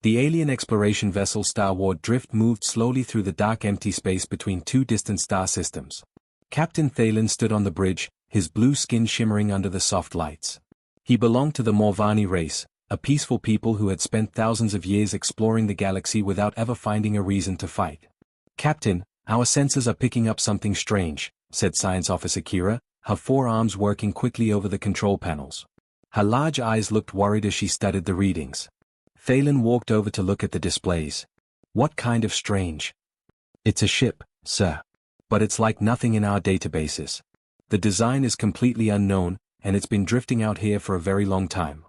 The alien exploration vessel Starbound Drift moved slowly through the dark empty space between two distant star systems. Captain Thalen stood on the bridge, his blue skin shimmering under the soft lights. He belonged to the Morvani race, a peaceful people who had spent thousands of years exploring the galaxy without ever finding a reason to fight. "Captain, our sensors are picking up something strange," said Science Officer Kira, her forearms working quickly over the control panels. Her large eyes looked worried as she studied the readings. Thalen walked over to look at the displays. "What kind of strange?" "It's a ship, sir. But it's like nothing in our databases. The design is completely unknown, and it's been drifting out here for a very long time."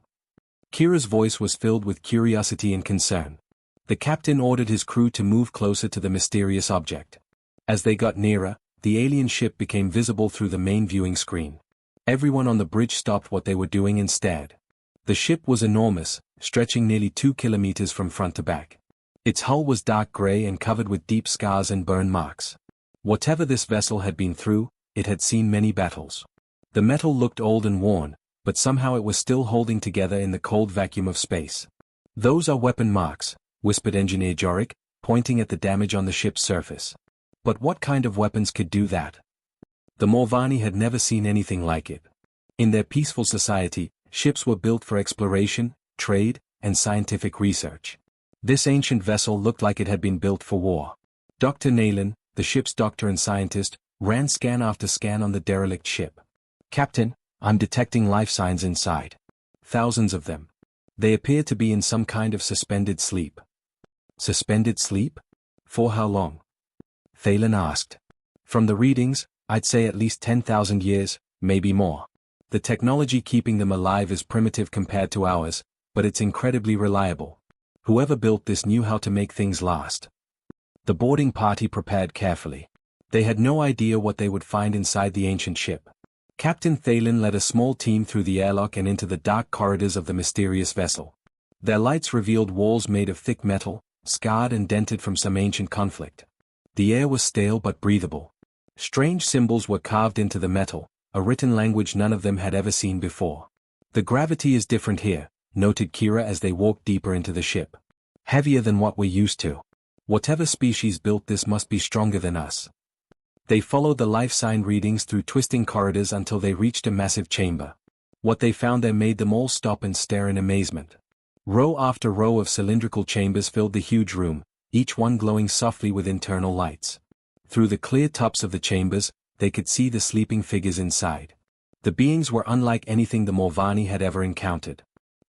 Kira's voice was filled with curiosity and concern. The captain ordered his crew to move closer to the mysterious object. As they got nearer, the alien ship became visible through the main viewing screen. Everyone on the bridge stopped what they were doing and stared. The ship was enormous, stretching nearly 2 kilometers from front to back. Its hull was dark gray and covered with deep scars and burn marks. Whatever this vessel had been through, it had seen many battles. The metal looked old and worn, but somehow it was still holding together in the cold vacuum of space. "Those are weapon marks," whispered Engineer Jorik, pointing at the damage on the ship's surface. "But what kind of weapons could do that?" The Morvani had never seen anything like it. In their peaceful society, ships were built for exploration, trade, and scientific research. This ancient vessel looked like it had been built for war. Dr. Nayland, the ship's doctor and scientist, ran scan after scan on the derelict ship. "Captain, I'm detecting life signs inside. Thousands of them. They appear to be in some kind of suspended sleep." "Suspended sleep? For how long?" Thalen asked. "From the readings, I'd say at least 10,000 years, maybe more. The technology keeping them alive is primitive compared to ours, but it's incredibly reliable. Whoever built this knew how to make things last." The boarding party prepared carefully. They had no idea what they would find inside the ancient ship. Captain Thalen led a small team through the airlock and into the dark corridors of the mysterious vessel. Their lights revealed walls made of thick metal, scarred and dented from some ancient conflict. The air was stale but breathable. Strange symbols were carved into the metal, a written language none of them had ever seen before. "The gravity is different here," noted Kira as they walked deeper into the ship. "Heavier than what we're used to. Whatever species built this must be stronger than us." They followed the life sign readings through twisting corridors until they reached a massive chamber. What they found there made them all stop and stare in amazement. Row after row of cylindrical chambers filled the huge room, each one glowing softly with internal lights. Through the clear tops of the chambers, they could see the sleeping figures inside. The beings were unlike anything the Morvani had ever encountered.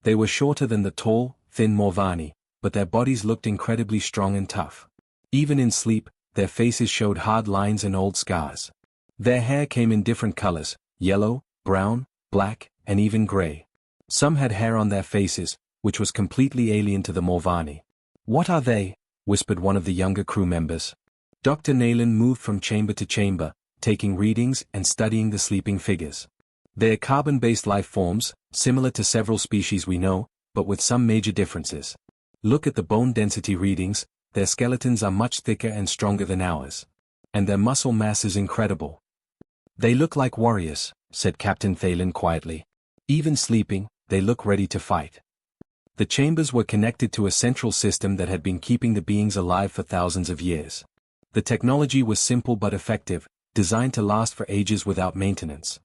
They were shorter than the tall, thin Morvani, but their bodies looked incredibly strong and tough. Even in sleep, their faces showed hard lines and old scars. Their hair came in different colors, yellow, brown, black, and even gray. Some had hair on their faces, which was completely alien to the Morvani. "What are they?" whispered one of the younger crew members. Dr. Nayland moved from chamber to chamber, taking readings and studying the sleeping figures. They are carbon-based life forms, similar to several species we know, but with some major differences. Look at the bone density readings, their skeletons are much thicker and stronger than ours. And their muscle mass is incredible. "They look like warriors," said Captain Thalen quietly. "Even sleeping, they look ready to fight." The chambers were connected to a central system that had been keeping the beings alive for thousands of years. The technology was simple but effective, designed to last for ages without maintenance.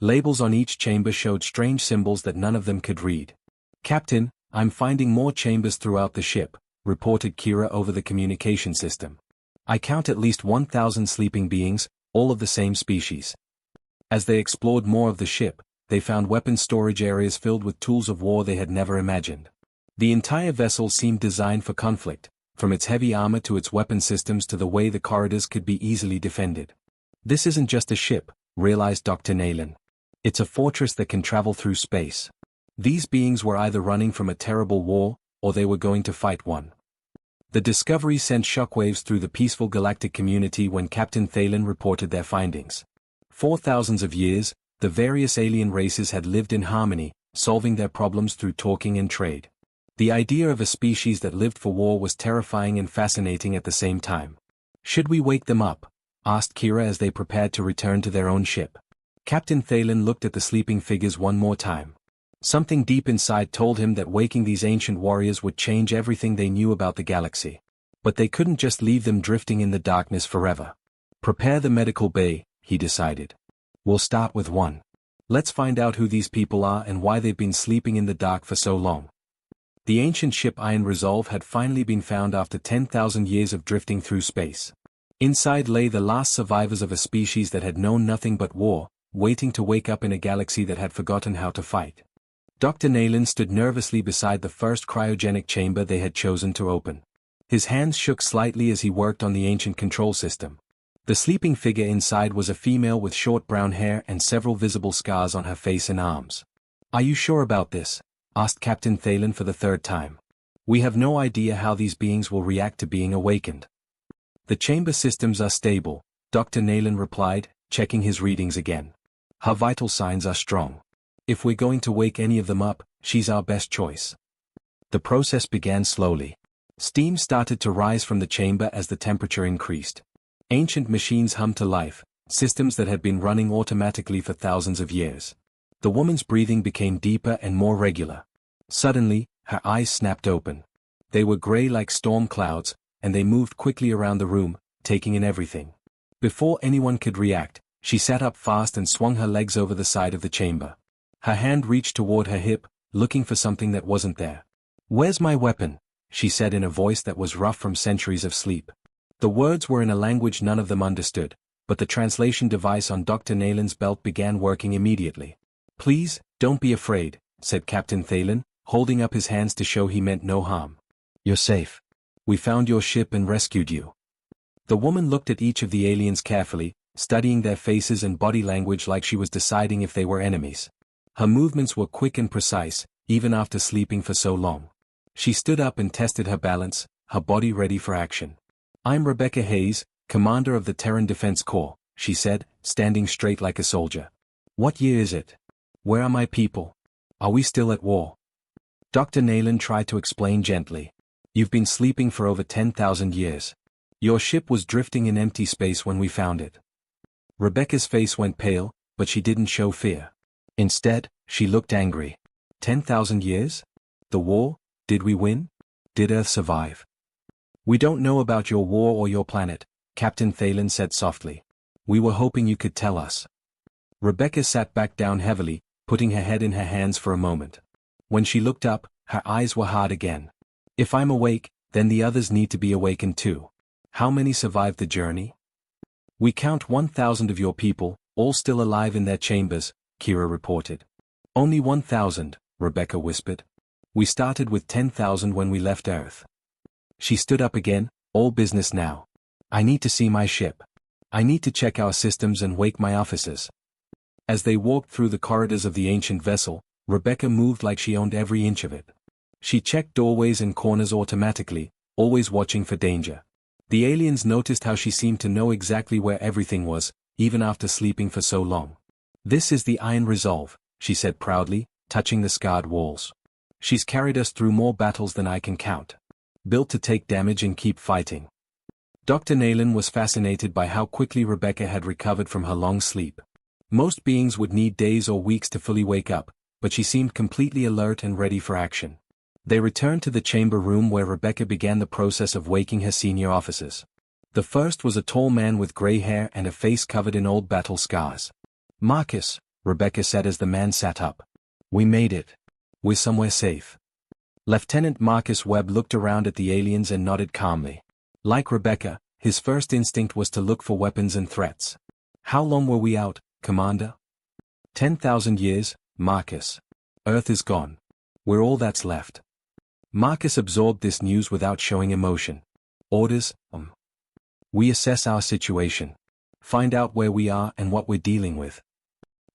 Labels on each chamber showed strange symbols that none of them could read. "Captain, I'm finding more chambers throughout the ship," reported Kira over the communication system. "I count at least 1,000 sleeping beings, all of the same species." As they explored more of the ship, they found weapon storage areas filled with tools of war they had never imagined. The entire vessel seemed designed for conflict, from its heavy armor to its weapon systems to the way the corridors could be easily defended. "This isn't just a ship," realized Dr. Nayland. "It's a fortress that can travel through space." These beings were either running from a terrible war, or they were going to fight one. The discovery sent shockwaves through the peaceful galactic community when Captain Thalen reported their findings. For thousands of years, the various alien races had lived in harmony, solving their problems through talking and trade. The idea of a species that lived for war was terrifying and fascinating at the same time. "Should we wake them up?" asked Kira as they prepared to return to their own ship. Captain Thalen looked at the sleeping figures one more time. Something deep inside told him that waking these ancient warriors would change everything they knew about the galaxy. But they couldn't just leave them drifting in the darkness forever. Prepare the medical bay, he decided. We'll start with one. Let's find out who these people are and why they've been sleeping in the dark for so long. The ancient ship Iron Resolve had finally been found after 10,000 years of drifting through space. Inside lay the last survivors of a species that had known nothing but war, waiting to wake up in a galaxy that had forgotten how to fight. Dr. Nayland stood nervously beside the first cryogenic chamber they had chosen to open. His hands shook slightly as he worked on the ancient control system. The sleeping figure inside was a female with short brown hair and several visible scars on her face and arms. "Are you sure about this?" asked Captain Thalen for the third time. "We have no idea how these beings will react to being awakened." "The chamber systems are stable," Dr. Nayland replied, checking his readings again. "Her vital signs are strong. If we're going to wake any of them up, she's our best choice." The process began slowly. Steam started to rise from the chamber as the temperature increased. Ancient machines hummed to life, systems that had been running automatically for thousands of years. The woman's breathing became deeper and more regular. Suddenly, her eyes snapped open. They were gray like storm clouds, and they moved quickly around the room, taking in everything. Before anyone could react, she sat up fast and swung her legs over the side of the chamber. Her hand reached toward her hip, looking for something that wasn't there. "Where's my weapon?" she said in a voice that was rough from centuries of sleep. The words were in a language none of them understood, but the translation device on Dr. Nayland's belt began working immediately. "Please, don't be afraid," said Captain Thalen, holding up his hands to show he meant no harm. "You're safe. We found your ship and rescued you." The woman looked at each of the aliens carefully, studying their faces and body language like she was deciding if they were enemies. Her movements were quick and precise, even after sleeping for so long. She stood up and tested her balance, her body ready for action. "I'm Rebecca Hayes, commander of the Terran Defense Corps," she said, standing straight like a soldier. "What year is it? Where are my people? Are we still at war?" Dr. Nayland tried to explain gently. "You've been sleeping for over 10,000 years. Your ship was drifting in empty space when we found it." Rebecca's face went pale, but she didn't show fear. Instead, she looked angry. 10,000 years? The war? Did we win? Did Earth survive? "We don't know about your war or your planet," Captain Thalen said softly. "We were hoping you could tell us." Rebecca sat back down heavily, putting her head in her hands for a moment. When she looked up, her eyes were hard again. "If I'm awake, then the others need to be awakened too. How many survived the journey?" "We count 1,000 of your people, all still alive in their chambers," Kira reported. "Only 1,000, Rebecca whispered. "We started with 10,000 when we left Earth." She stood up again, "All business now. I need to see my ship. I need to check our systems and wake my officers." As they walked through the corridors of the ancient vessel, Rebecca moved like she owned every inch of it. She checked doorways and corners automatically, always watching for danger. The aliens noticed how she seemed to know exactly where everything was, even after sleeping for so long. "This is the Iron Resolve," she said proudly, touching the scarred walls. "She's carried us through more battles than I can count. Built to take damage and keep fighting." Dr. Nayland was fascinated by how quickly Rebecca had recovered from her long sleep. Most beings would need days or weeks to fully wake up, but she seemed completely alert and ready for action. They returned to the chamber room where Rebecca began the process of waking her senior officers. The first was a tall man with gray hair and a face covered in old battle scars. "Marcus," Rebecca said as the man sat up. "We made it. We're somewhere safe." Lieutenant Marcus Webb looked around at the aliens and nodded calmly. Like Rebecca, his first instinct was to look for weapons and threats. "How long were we out, Commander?" 10,000 years, Marcus. Earth is gone. We're all that's left." Marcus absorbed this news without showing emotion. "Orders, We assess our situation. Find out where we are and what we're dealing with."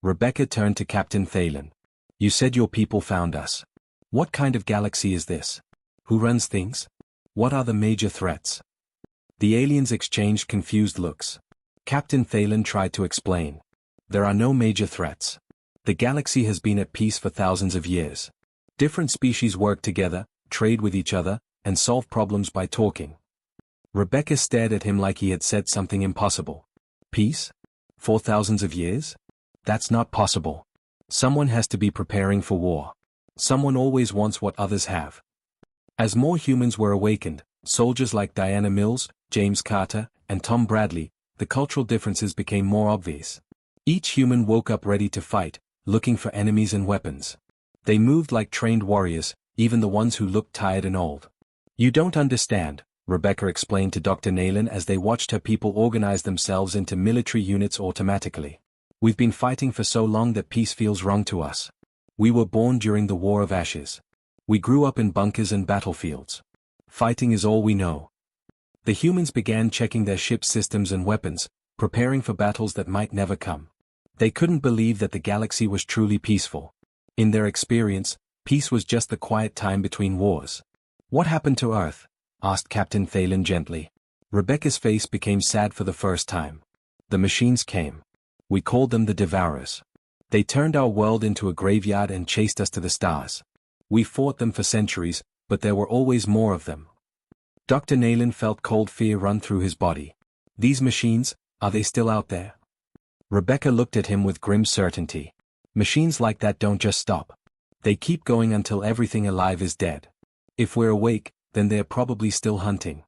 Rebecca turned to Captain Thalen. "You said your people found us. What kind of galaxy is this? Who runs things? What are the major threats?" The aliens exchanged confused looks. Captain Thalen tried to explain. "There are no major threats. The galaxy has been at peace for thousands of years. Different species work together, trade with each other, and solve problems by talking." Rebecca stared at him like he had said something impossible. "Peace? For thousands of years? That's not possible." Someone has to be preparing for war. Someone always wants what others have. As more humans were awakened, soldiers like Diana Mills, James Carter, and Tom Bradley, the cultural differences became more obvious. Each human woke up ready to fight, looking for enemies and weapons. They moved like trained warriors, even the ones who looked tired and old. "You don't understand," Rebecca explained to Dr. Nayland as they watched her people organize themselves into military units automatically. "We've been fighting for so long that peace feels wrong to us. We were born during the War of Ashes. We grew up in bunkers and battlefields. Fighting is all we know." The humans began checking their ship systems and weapons, preparing for battles that might never come. They couldn't believe that the galaxy was truly peaceful. In their experience, peace was just the quiet time between wars. "What happened to Earth?" asked Captain Thalen gently. Rebecca's face became sad for the first time. "The machines came. We called them the Devourers. They turned our world into a graveyard and chased us to the stars. We fought them for centuries, but there were always more of them." Dr. Nayland felt cold fear run through his body. "These machines, are they still out there?" Rebecca looked at him with grim certainty. "Machines like that don't just stop. They keep going until everything alive is dead. If we're awake, then they're probably still hunting."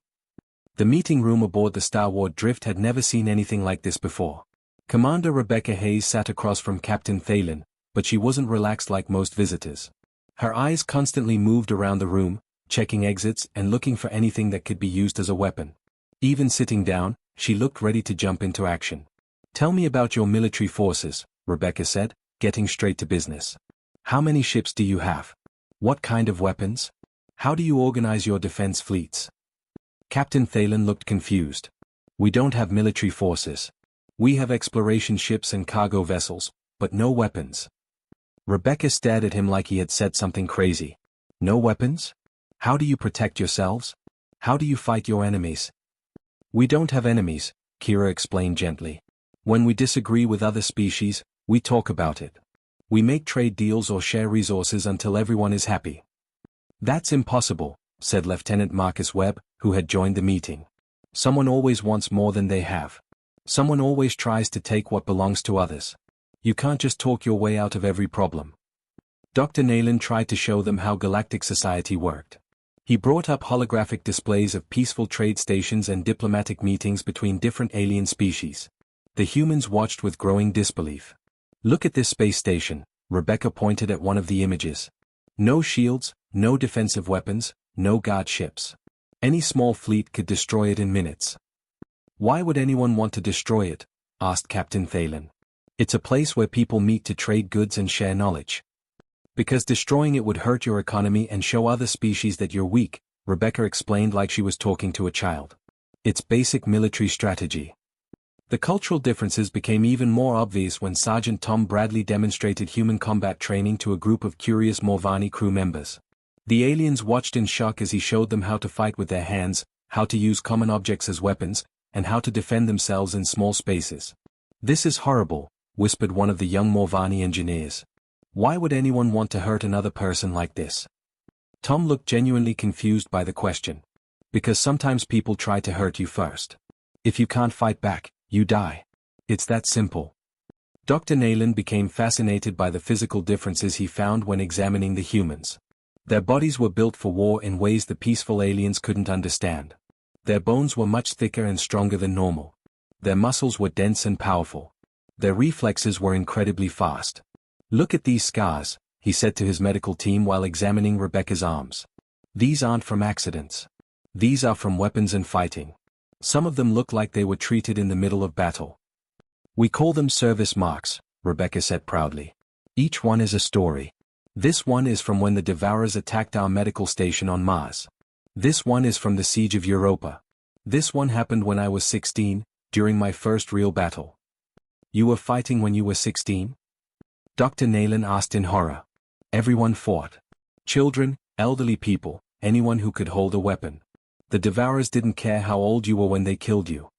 The meeting room aboard the Starboard Drift had never seen anything like this before. Commander Rebecca Hayes sat across from Captain Thalen, but she wasn't relaxed like most visitors. Her eyes constantly moved around the room, checking exits and looking for anything that could be used as a weapon. Even sitting down, she looked ready to jump into action. "Tell me about your military forces," Rebecca said, getting straight to business. "How many ships do you have? What kind of weapons? How do you organize your defense fleets?" Captain Thalen looked confused. "We don't have military forces. We have exploration ships and cargo vessels, but no weapons." Rebecca stared at him like he had said something crazy. "No weapons? How do you protect yourselves? How do you fight your enemies?" "We don't have enemies," Kira explained gently. "When we disagree with other species, we talk about it. We make trade deals or share resources until everyone is happy." "That's impossible," said Lieutenant Marcus Webb, who had joined the meeting. "Someone always wants more than they have. Someone always tries to take what belongs to others. You can't just talk your way out of every problem." Dr. Nayland tried to show them how galactic society worked. He brought up holographic displays of peaceful trade stations and diplomatic meetings between different alien species. The humans watched with growing disbelief. "Look at this space station," Rebecca pointed at one of the images. "No shields, no defensive weapons, no guard ships. Any small fleet could destroy it in minutes." "Why would anyone want to destroy it?" asked Captain Thalen. "It's a place where people meet to trade goods and share knowledge." "Because destroying it would hurt your economy and show other species that you're weak," Rebecca explained like she was talking to a child. "It's basic military strategy." The cultural differences became even more obvious when Sergeant Tom Bradley demonstrated human combat training to a group of curious Morvani crew members. The aliens watched in shock as he showed them how to fight with their hands, how to use common objects as weapons, and how to defend themselves in small spaces. "This is horrible," whispered one of the young Morvani engineers. "Why would anyone want to hurt another person like this?" Tom looked genuinely confused by the question. "Because sometimes people try to hurt you first. If you can't fight back, you die. It's that simple." Dr. Nayland became fascinated by the physical differences he found when examining the humans. Their bodies were built for war in ways the peaceful aliens couldn't understand. Their bones were much thicker and stronger than normal. Their muscles were dense and powerful. Their reflexes were incredibly fast. "Look at these scars," he said to his medical team while examining Rebecca's arms. "These aren't from accidents. These are from weapons and fighting. Some of them look like they were treated in the middle of battle." "We call them service marks," Rebecca said proudly. "Each one is a story. This one is from when the Devourers attacked our medical station on Mars. This one is from the siege of Europa. This one happened when I was 16, during my first real battle." "You were fighting when you were 16? Dr. Nayland asked in horror. "Everyone fought. Children, elderly people, anyone who could hold a weapon. The Devourers didn't care how old you were when they killed you."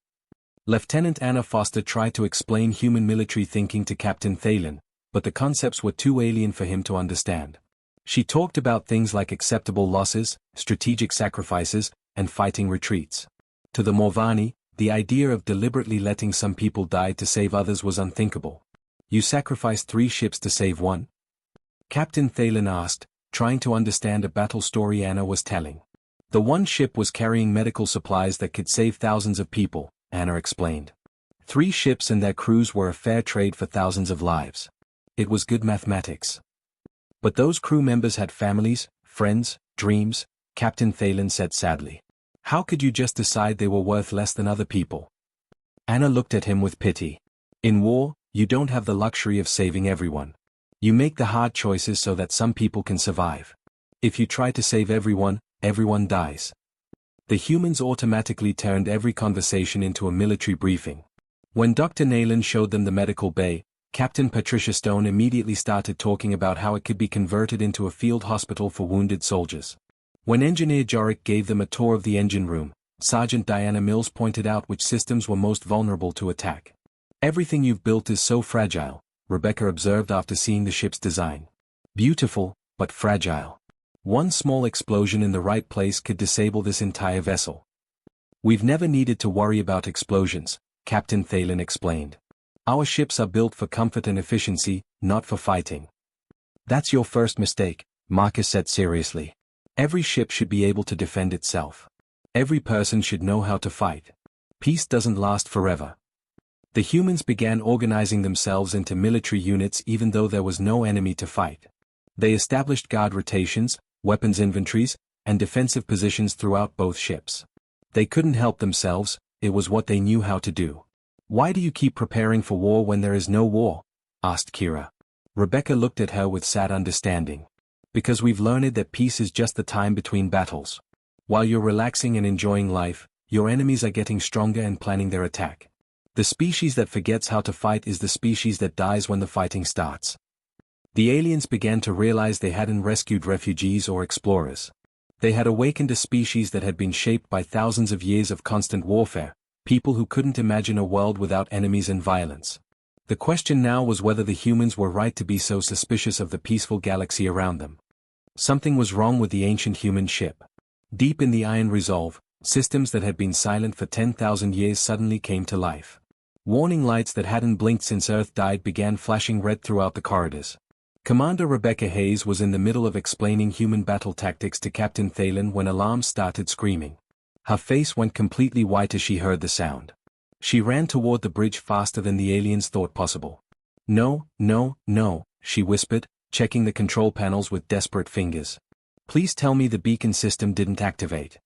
Lieutenant Anna Foster tried to explain human military thinking to Captain Thalen, but the concepts were too alien for him to understand. She talked about things like acceptable losses, strategic sacrifices, and fighting retreats. To the Morvani, the idea of deliberately letting some people die to save others was unthinkable. You sacrificed 3 ships to save 1? Captain Thalen asked, trying to understand a battle story Anna was telling. The one ship was carrying medical supplies that could save thousands of people, Anna explained. 3 ships and their crews were a fair trade for thousands of lives. It was good mathematics. But those crew members had families, friends, dreams, Captain Thalen said sadly. How could you just decide they were worth less than other people? Anna looked at him with pity. In war, you don't have the luxury of saving everyone. You make the hard choices so that some people can survive. If you try to save everyone, everyone dies. The humans automatically turned every conversation into a military briefing. When Dr. Nayland showed them the medical bay, Captain Patricia Stone immediately started talking about how it could be converted into a field hospital for wounded soldiers. When Engineer Jorick gave them a tour of the engine room, Sergeant Diana Mills pointed out which systems were most vulnerable to attack. Everything you've built is so fragile, Rebecca observed after seeing the ship's design. Beautiful, but fragile. One small explosion in the right place could disable this entire vessel. We've never needed to worry about explosions, Captain Thalen explained. Our ships are built for comfort and efficiency, not for fighting. That's your first mistake, Marcus said seriously. Every ship should be able to defend itself. Every person should know how to fight. Peace doesn't last forever. The humans began organizing themselves into military units even though there was no enemy to fight. They established guard rotations, weapons inventories, and defensive positions throughout both ships. They couldn't help themselves, it was what they knew how to do. Why do you keep preparing for war when there is no war? Asked Kira. Rebecca looked at her with sad understanding. Because we've learned that peace is just the time between battles. While you're relaxing and enjoying life, your enemies are getting stronger and planning their attack. The species that forgets how to fight is the species that dies when the fighting starts. The aliens began to realize they hadn't rescued refugees or explorers. They had awakened a species that had been shaped by thousands of years of constant warfare, people who couldn't imagine a world without enemies and violence. The question now was whether the humans were right to be so suspicious of the peaceful galaxy around them. Something was wrong with the ancient human ship. Deep in the Iron Resolve, systems that had been silent for 10,000 years suddenly came to life. Warning lights that hadn't blinked since Earth died began flashing red throughout the corridors. Commander Rebecca Hayes was in the middle of explaining human battle tactics to Captain Thalen when alarms started screaming. Her face went completely white as she heard the sound. She ran toward the bridge faster than the aliens thought possible. No, no, no, she whispered, checking the control panels with desperate fingers. Please tell me the beacon system didn't activate.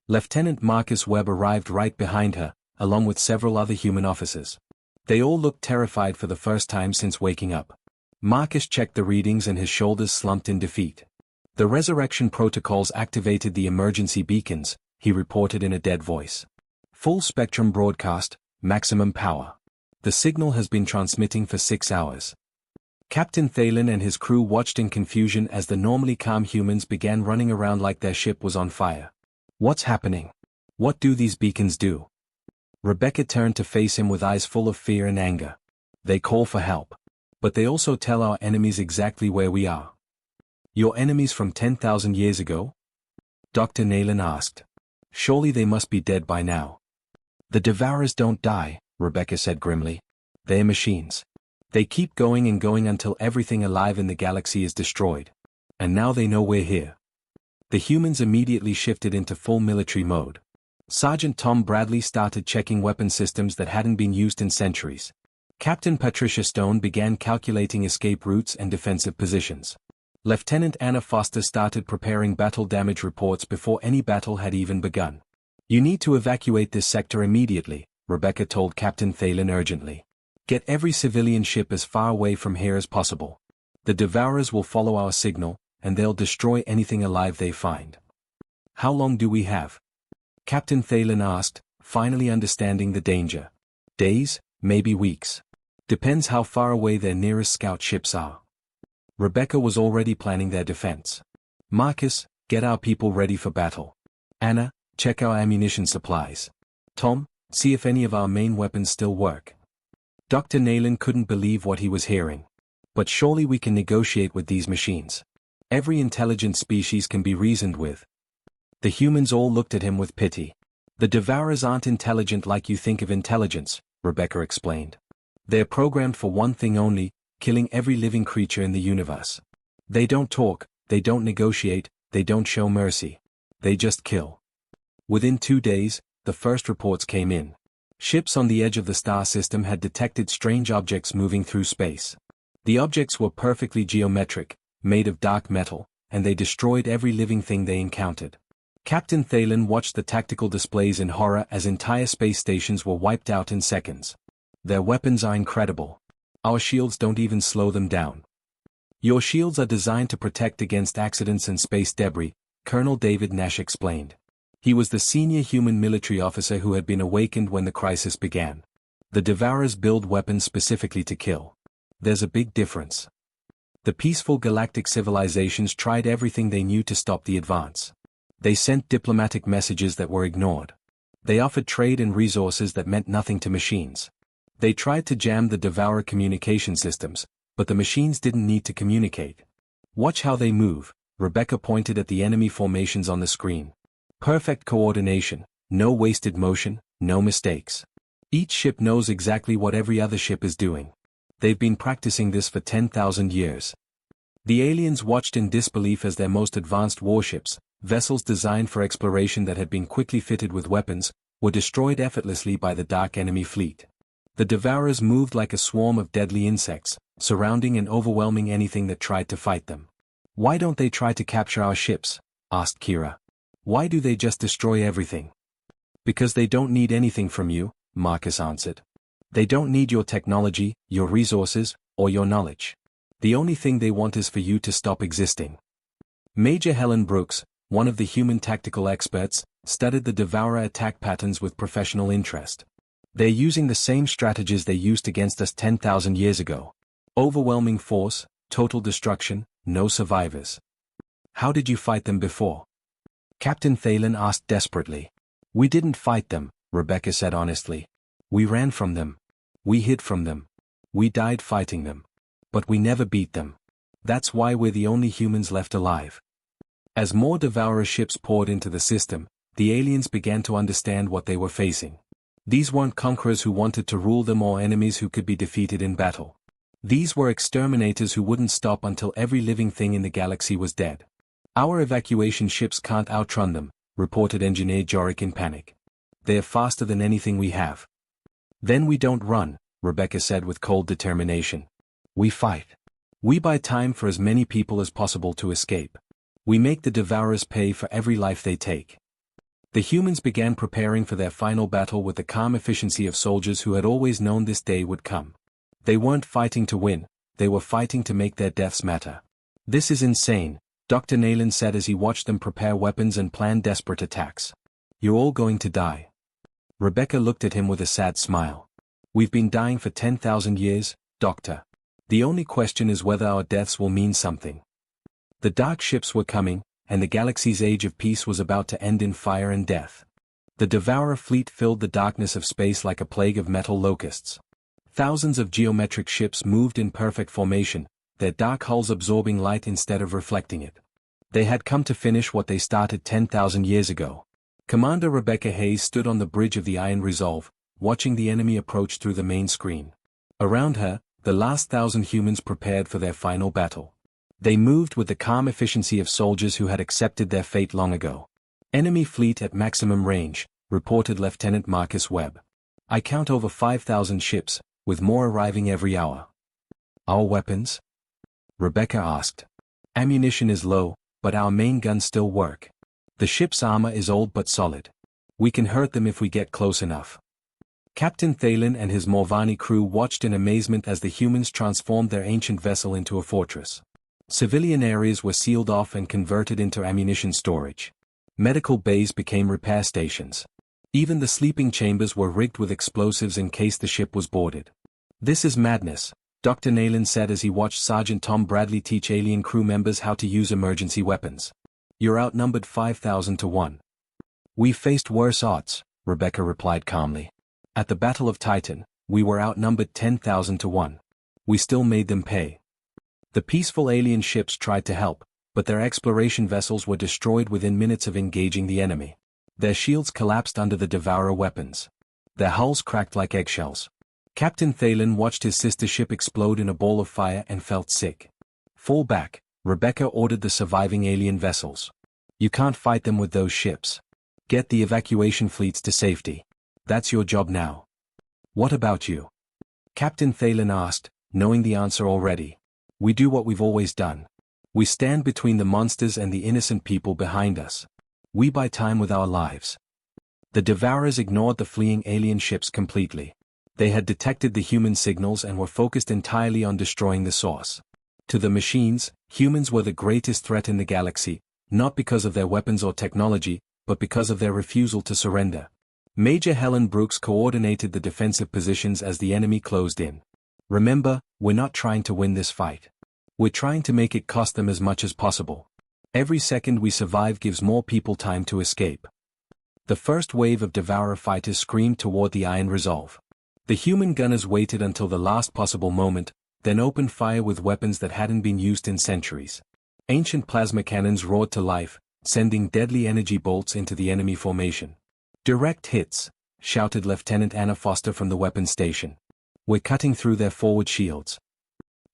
Lieutenant Marcus Webb arrived right behind her, along with several other human officers. They all looked terrified for the first time since waking up. Marcus checked the readings and his shoulders slumped in defeat. The resurrection protocols activated the emergency beacons, he reported in a dead voice. Full spectrum broadcast, maximum power. The signal has been transmitting for 6 hours. Captain Thalen and his crew watched in confusion as the normally calm humans began running around like their ship was on fire. What's happening? What do these beacons do? Rebecca turned to face him with eyes full of fear and anger. They call for help. But they also tell our enemies exactly where we are. Your enemies from 10,000 years ago? Dr. Nayland asked. Surely they must be dead by now. The Devourers don't die, Rebecca said grimly. They're machines. They keep going and going until everything alive in the galaxy is destroyed. And now they know we're here. The humans immediately shifted into full military mode. Sergeant Tom Bradley started checking weapon systems that hadn't been used in centuries. Captain Patricia Stone began calculating escape routes and defensive positions. Lieutenant Anna Foster started preparing battle damage reports before any battle had even begun. You need to evacuate this sector immediately, Rebecca told Captain Thalen urgently. Get every civilian ship as far away from here as possible. The Devourers will follow our signal, and they'll destroy anything alive they find. How long do we have? Captain Thalen asked, finally understanding the danger. Days, maybe weeks. Depends how far away their nearest scout ships are. Rebecca was already planning their defense. Marcus, get our people ready for battle. Anna, check our ammunition supplies. Tom, see if any of our main weapons still work. Dr. Nayland couldn't believe what he was hearing. But surely we can negotiate with these machines. Every intelligent species can be reasoned with. The humans all looked at him with pity. The Devourers aren't intelligent like you think of intelligence, Rebecca explained. They're programmed for one thing only, killing every living creature in the universe. They don't talk, they don't negotiate, they don't show mercy. They just kill. Within 2 days, the first reports came in. Ships on the edge of the star system had detected strange objects moving through space. The objects were perfectly geometric, made of dark metal, and they destroyed every living thing they encountered. Captain Thalen watched the tactical displays in horror as entire space stations were wiped out in seconds. Their weapons are incredible. Our shields don't even slow them down. Your shields are designed to protect against accidents and space debris, Colonel David Nash explained. He was the senior human military officer who had been awakened when the crisis began. The Devourers build weapons specifically to kill. There's a big difference. The peaceful galactic civilizations tried everything they knew to stop the advance. They sent diplomatic messages that were ignored. They offered trade and resources that meant nothing to machines. They tried to jam the Devourer communication systems, but the machines didn't need to communicate. Watch how they move, Rebecca pointed at the enemy formations on the screen. Perfect coordination, no wasted motion, no mistakes. Each ship knows exactly what every other ship is doing. They've been practicing this for 10,000 years. The aliens watched in disbelief as their most advanced warships, vessels designed for exploration that had been quickly fitted with weapons, were destroyed effortlessly by the dark enemy fleet. The Devourers moved like a swarm of deadly insects, surrounding and overwhelming anything that tried to fight them. Why don't they try to capture our ships? Asked Kira. Why do they just destroy everything? Because they don't need anything from you, Marcus answered. They don't need your technology, your resources, or your knowledge. The only thing they want is for you to stop existing. Major Helen Brooks, one of the human tactical experts, studied the Devourer attack patterns with professional interest. They're using the same strategies they used against us 10,000 years ago. Overwhelming force, total destruction, no survivors. How did you fight them before? Captain Thalen asked desperately. We didn't fight them, Rebecca said honestly. We ran from them. We hid from them. We died fighting them. But we never beat them. That's why we're the only humans left alive. As more Devourer ships poured into the system, the aliens began to understand what they were facing. These weren't conquerors who wanted to rule them or enemies who could be defeated in battle. These were exterminators who wouldn't stop until every living thing in the galaxy was dead. Our evacuation ships can't outrun them, reported Engineer Jorik in panic. They're faster than anything we have. Then we don't run, Rebecca said with cold determination. We fight. We buy time for as many people as possible to escape. We make the Devourers pay for every life they take. The humans began preparing for their final battle with the calm efficiency of soldiers who had always known this day would come. They weren't fighting to win, they were fighting to make their deaths matter. This is insane, Dr. Nayland said as he watched them prepare weapons and plan desperate attacks. You're all going to die. Rebecca looked at him with a sad smile. We've been dying for 10,000 years, Doctor. The only question is whether our deaths will mean something. The dark ships were coming, and the galaxy's age of peace was about to end in fire and death. The Devourer fleet filled the darkness of space like a plague of metal locusts. Thousands of geometric ships moved in perfect formation, their dark hulls absorbing light instead of reflecting it. They had come to finish what they started 10,000 years ago. Commander Rebecca Hayes stood on the bridge of the Iron Resolve, watching the enemy approach through the main screen. Around her, the last 1,000 humans prepared for their final battle. They moved with the calm efficiency of soldiers who had accepted their fate long ago. Enemy fleet at maximum range, reported Lieutenant Marcus Webb. I count over 5,000 ships, with more arriving every hour. Our weapons? Rebecca asked. Ammunition is low, but our main guns still work. The ship's armor is old but solid. We can hurt them if we get close enough. Captain Thalen and his Morvani crew watched in amazement as the humans transformed their ancient vessel into a fortress. Civilian areas were sealed off and converted into ammunition storage. Medical bays became repair stations. Even the sleeping chambers were rigged with explosives in case the ship was boarded. This is madness, Dr. Nayland said as he watched Sergeant Tom Bradley teach alien crew members how to use emergency weapons. You're outnumbered 5,000 to 1. We've faced worse odds, Rebecca replied calmly. At the Battle of Titan, we were outnumbered 10,000 to 1. We still made them pay. The peaceful alien ships tried to help, but their exploration vessels were destroyed within minutes of engaging the enemy. Their shields collapsed under the Devourer weapons. Their hulls cracked like eggshells. Captain Thalen watched his sister ship explode in a ball of fire and felt sick. Fall back, Rebecca ordered the surviving alien vessels. You can't fight them with those ships. Get the evacuation fleets to safety. That's your job now. What about you? Captain Thalen asked, knowing the answer already. We do what we've always done. We stand between the monsters and the innocent people behind us. We buy time with our lives. The Devourers ignored the fleeing alien ships completely. They had detected the human signals and were focused entirely on destroying the source. To the machines, humans were the greatest threat in the galaxy, not because of their weapons or technology, but because of their refusal to surrender. Major Helen Brooks coordinated the defensive positions as the enemy closed in. Remember, we're not trying to win this fight. We're trying to make it cost them as much as possible. Every second we survive gives more people time to escape. The first wave of Devourer fighters screamed toward the Iron Resolve. The human gunners waited until the last possible moment, then opened fire with weapons that hadn't been used in centuries. Ancient plasma cannons roared to life, sending deadly energy bolts into the enemy formation. Direct hits, shouted Lieutenant Anna Foster from the weapons station. We're cutting through their forward shields.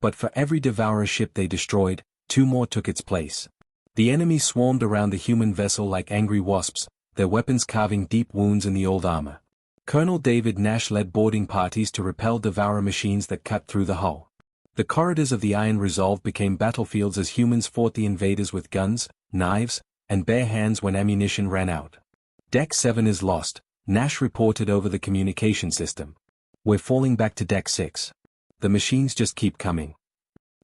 But for every Devourer ship they destroyed, 2 more took its place. The enemy swarmed around the human vessel like angry wasps, their weapons carving deep wounds in the old armor. Colonel David Nash led boarding parties to repel Devourer machines that cut through the hull. The corridors of the Iron Resolve became battlefields as humans fought the invaders with guns, knives, and bare hands when ammunition ran out. Deck 7 is lost, Nash reported over the communication system. We're falling back to Deck 6. The machines just keep coming.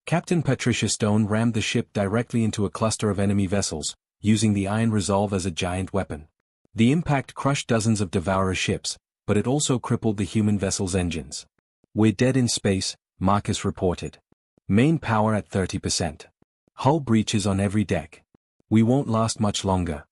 Captain Patricia Stone rammed the ship directly into a cluster of enemy vessels, using the Iron Resolve as a giant weapon. The impact crushed dozens of Devourer ships, but it also crippled the human vessel's engines. We're dead in space, Marcus reported. Main power at 30%. Hull breaches on every deck. We won't last much longer.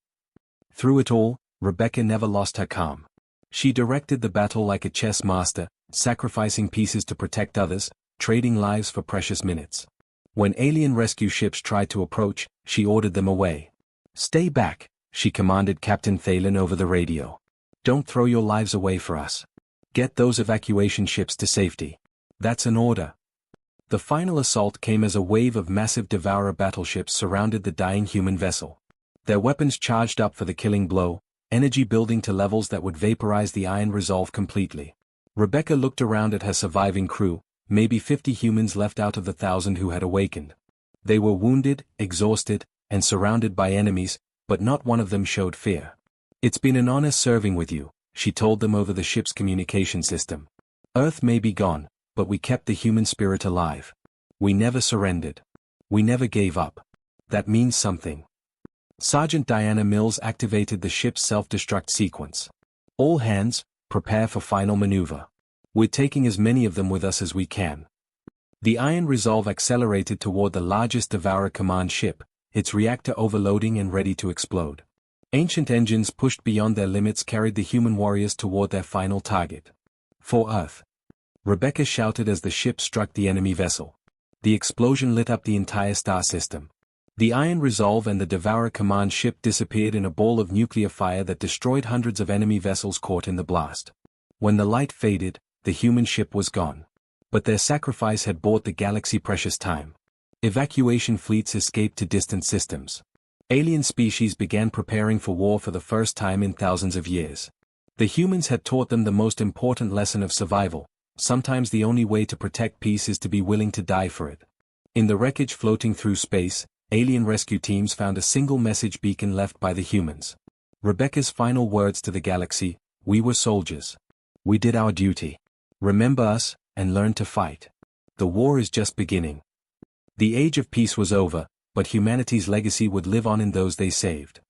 Through it all, Rebecca never lost her calm. She directed the battle like a chess master, sacrificing pieces to protect others, trading lives for precious minutes. When alien rescue ships tried to approach, she ordered them away. Stay back, she commanded Captain Thalen over the radio. Don't throw your lives away for us. Get those evacuation ships to safety. That's an order. The final assault came as a wave of massive Devourer battleships surrounded the dying human vessel. Their weapons charged up for the killing blow, energy building to levels that would vaporize the Iron Resolve completely. Rebecca looked around at her surviving crew, maybe 50 humans left out of the 1,000 who had awakened. They were wounded, exhausted, and surrounded by enemies, but not one of them showed fear. It's been an honor serving with you, she told them over the ship's communication system. Earth may be gone, but we kept the human spirit alive. We never surrendered. We never gave up. That means something. Sergeant Diana Mills activated the ship's self-destruct sequence. All hands, prepare for final maneuver. We're taking as many of them with us as we can. The Iron Resolve accelerated toward the largest Devourer command ship, its reactor overloading and ready to explode. Ancient engines pushed beyond their limits carried the human warriors toward their final target. For Earth. Rebecca shouted as the ship struck the enemy vessel. The explosion lit up the entire star system. The Iron Resolve and the Devourer command ship disappeared in a ball of nuclear fire that destroyed hundreds of enemy vessels caught in the blast. When the light faded, the human ship was gone. But their sacrifice had bought the galaxy precious time. Evacuation fleets escaped to distant systems. Alien species began preparing for war for the first time in thousands of years. The humans had taught them the most important lesson of survival. Sometimes the only way to protect peace is to be willing to die for it. In the wreckage floating through space, alien rescue teams found a single message beacon left by the humans. Rebecca's final words to the galaxy: we were soldiers. We did our duty. Remember us, and learn to fight. The war is just beginning. The age of peace was over, but humanity's legacy would live on in those they saved.